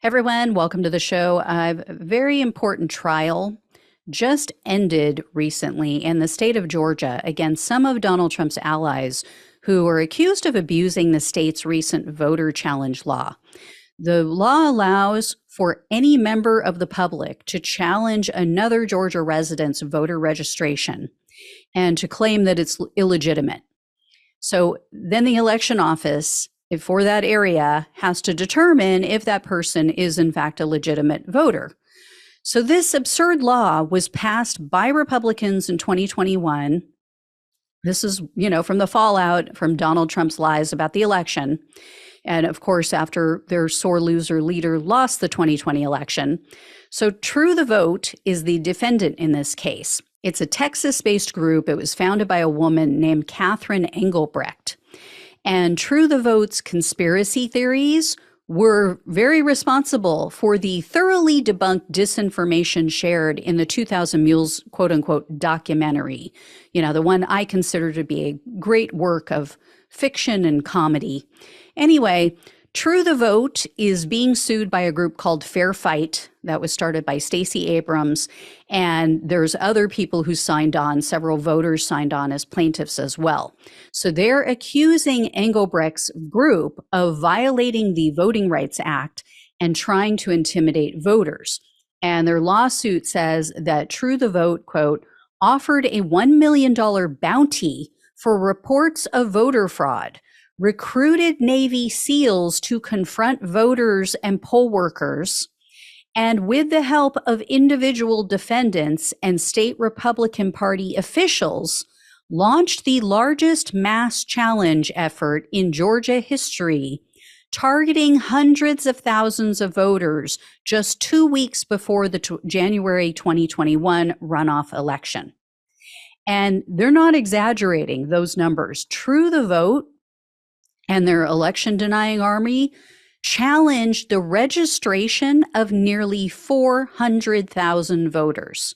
Everyone, welcome to the show. A very important trial just ended recently in the state of Georgia against some of Donald Trump's allies who are accused of abusing the state's recent voter challenge law. The law allows for any member of the public to challenge another Georgia resident's voter registration and to claim that it's illegitimate. So then the election office for that area has to determine if that person is in fact a legitimate voter. So this absurd law was passed by Republicans in 2021. This is, from the fallout from Donald Trump's lies about the election. And of course, after their sore loser leader lost the 2020 election. So True the Vote is the defendant in this case. It's a Texas-based group. It was founded by a woman named Catherine Engelbrecht. And True the Vote's conspiracy theories were very responsible for the thoroughly debunked disinformation shared in the 2000 Mules, quote unquote, documentary. The one I consider to be a great work of fiction and comedy. Anyway, True the Vote is being sued by a group called Fair Fight that was started by Stacey Abrams. And there's other people who signed on, several voters signed on as plaintiffs as well. So they're accusing Engelbrecht's group of violating the Voting Rights Act and trying to intimidate voters. And their lawsuit says that True the Vote, quote, offered a $1 million bounty for reports of voter fraud, recruited Navy SEALs to confront voters and poll workers, and with the help of individual defendants and state Republican Party officials, launched the largest mass challenge effort in Georgia history, targeting hundreds of thousands of voters just 2 weeks before the January 2021 runoff election. And they're not exaggerating those numbers. True the Vote and their election denying army challenged the registration of nearly 400,000 voters.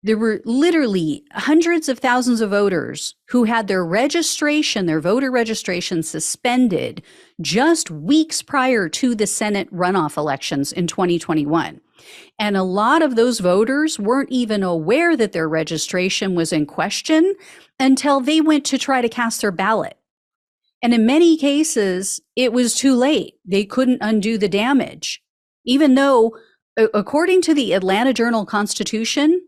There were literally hundreds of thousands of voters who had their registration, their voter registration suspended just weeks prior to the Senate runoff elections in 2021. And a lot of those voters weren't even aware that their registration was in question until they went to try to cast their ballot. And in many cases, it was too late. They couldn't undo the damage, even though, according to the Atlanta Journal-Constitution,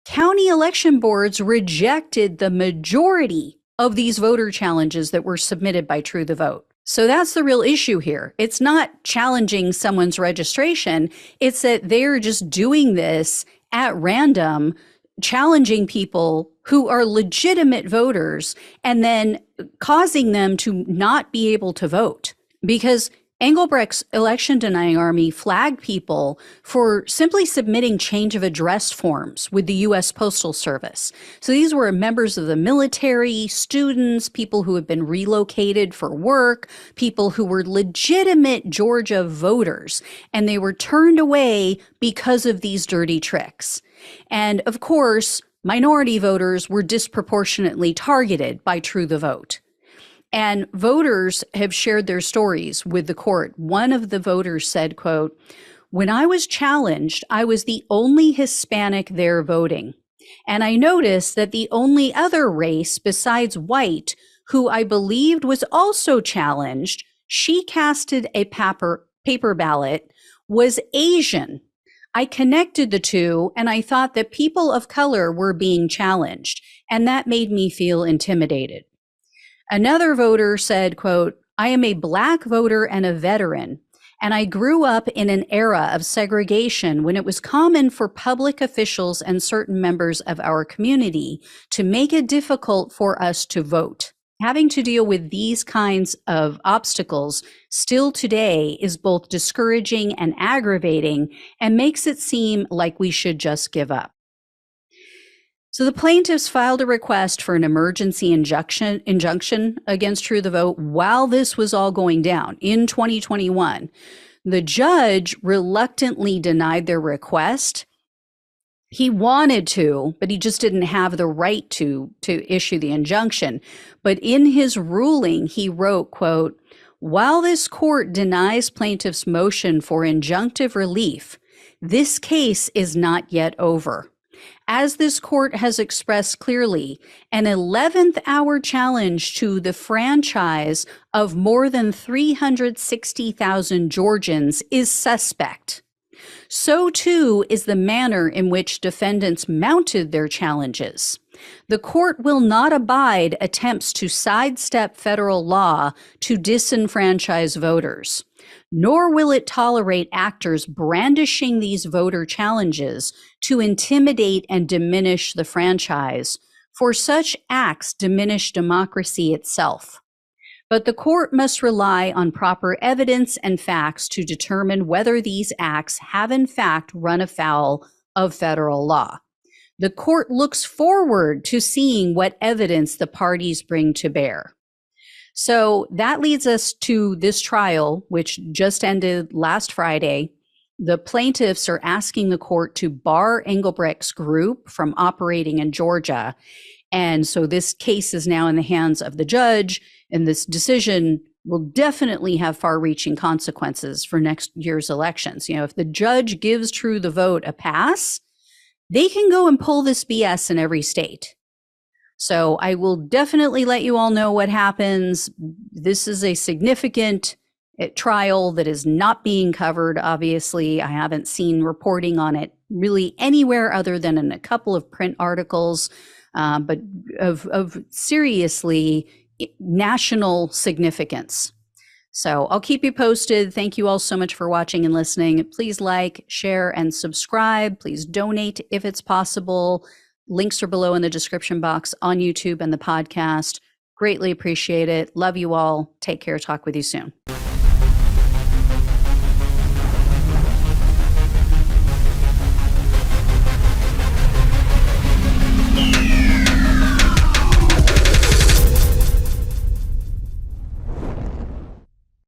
county election boards rejected the majority of these voter challenges that were submitted by True the Vote. So that's the real issue here. It's not challenging someone's registration. It's that they're just doing this at random, challenging people who are legitimate voters and then causing them to not be able to vote. Because Engelbrecht's election denying army flagged people for simply submitting change of address forms with the U.S. Postal Service. So these were members of the military, students, people who had been relocated for work, people who were legitimate Georgia voters, and they were turned away because of these dirty tricks. And of course, minority voters were disproportionately targeted by True the Vote. And voters have shared their stories with the court. One of the voters said, quote, "When I was challenged, I was the only Hispanic there voting. And I noticed that the only other race besides white who I believed was also challenged, she casted a paper ballot, was Asian. I connected the two, and I thought that people of color were being challenged, and that made me feel intimidated." Another voter said, quote, "I am a Black voter and a veteran, and I grew up in an era of segregation when it was common for public officials and certain members of our community to make it difficult for us to vote. Having to deal with these kinds of obstacles still today is both discouraging and aggravating and makes it seem like we should just give up." So the plaintiffs filed a request for an emergency injunction against True the Vote while this was all going down in 2021. The judge reluctantly denied their request. He wanted to, but he just didn't have the right to issue the injunction. But in his ruling, he wrote, quote, While this court denies plaintiffs' motion for injunctive relief, this case is not yet over. As this court has expressed clearly, an 11th hour challenge to the franchise of more than 360,000 Georgians is suspect. So too is the manner in which defendants mounted their challenges. The court will not abide attempts to sidestep federal law to disenfranchise voters, nor will it tolerate actors brandishing these voter challenges to intimidate and diminish the franchise, for such acts diminish democracy itself. But the court must rely on proper evidence and facts to determine whether these acts have in fact run afoul of federal law. The court looks forward to seeing what evidence the parties bring to bear. So that leads us to this trial, which just ended last Friday. The plaintiffs are asking the court to bar Engelbrecht's group from operating in Georgia. And so this case is now in the hands of the judge, and this decision will definitely have far-reaching consequences for next year's elections. You know, if the judge gives True the Vote a pass, they can go and pull this BS in every state. So I will definitely let you all know what happens. This is a significant trial that is not being covered. Obviously, I haven't seen reporting on it really anywhere other than in a couple of print articles, but of seriously national significance. So I'll keep you posted. Thank you all so much for watching and listening. Please like, share, and subscribe. Please donate if it's possible. Links are below in the description box on YouTube and the podcast. Greatly appreciate it. Love you all. Take care. Talk with you soon.